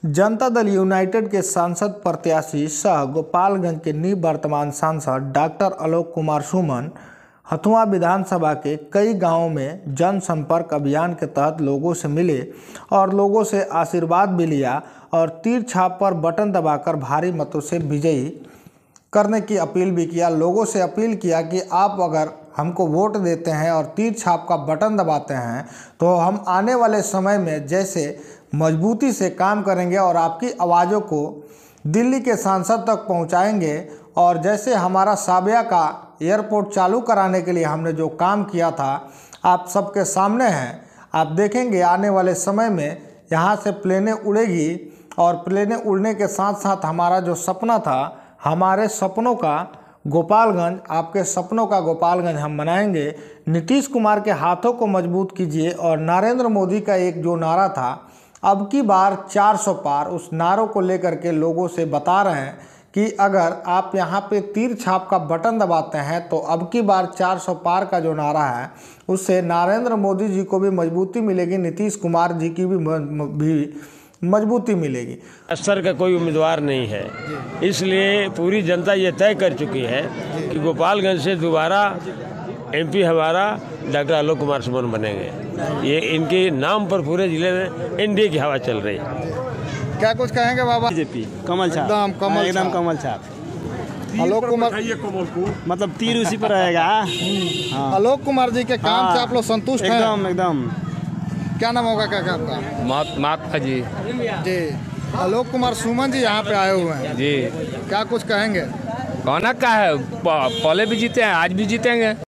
Janata Dal United के सांसद प्रत्याशी सह गोपालगंज के निवर्तमान सांसद डॉक्टर आलोक कुमार सुमन हथुआ विधानसभा के कई गांवों में जनसंपर्क अभियान के तहत लोगों से मिले और लोगों से आशीर्वाद भी लिया और तीर छाप पर बटन दबाकर भारी मतों से विजयी करने की अपील भी किया। लोगों से अपील किया कि आप अगर हमको वोट देते हैं और तीर छाप का बटन दबाते हैं तो हम आने वाले समय में जैसे मजबूती से काम करेंगे और आपकी आवाज़ों को दिल्ली के सांसद तक पहुंचाएंगे। और जैसे हमारा साबिया का एयरपोर्ट चालू कराने के लिए हमने जो काम किया था आप सबके सामने हैं। आप देखेंगे आने वाले समय में यहाँ से प्लेनें उड़ेगी और प्लेनें उड़ने के साथ साथ हमारा जो सपना था, हमारे सपनों का गोपालगंज, आपके सपनों का गोपालगंज हम बनाएंगे। नीतीश कुमार के हाथों को मजबूत कीजिए और नरेंद्र मोदी का एक जो नारा था अब की बार 400 पार, उस नारों को लेकर के लोगों से बता रहे हैं कि अगर आप यहाँ पे तीर छाप का बटन दबाते हैं तो अब की बार 400 पार का जो नारा है उससे नरेंद्र मोदी जी को भी मजबूती मिलेगी, नीतीश कुमार जी की भी मजबूती मिलेगी। स्तर का कोई उम्मीदवार नहीं है, इसलिए पूरी जनता ये तय कर चुकी है कि गोपालगंज से दोबारा एमपी हमारा डॉक्टर आलोक कुमार सुमन बनेंगे। ये इनके नाम पर पूरे जिले में एनडीए की हवा चल रही है। क्या कुछ कहेंगे बाबा? बीजेपी कमल छाप, एकदम कमल छाप। आलोक कुमार मतलब तीर उसी पर रहेगा। हाँ। आलोक कुमार जी के काम से आप लोग संतुष्ट हैं? एकदम एकदम। क्या नाम होगा क्या आपका? महात्मा जी। जी, आलोक कुमार सुमन जी यहाँ पे आए हुए हैं जी, क्या कुछ कहेंगे? कौन का है, पहले भी जीते हैं, आज भी जीतेंगे।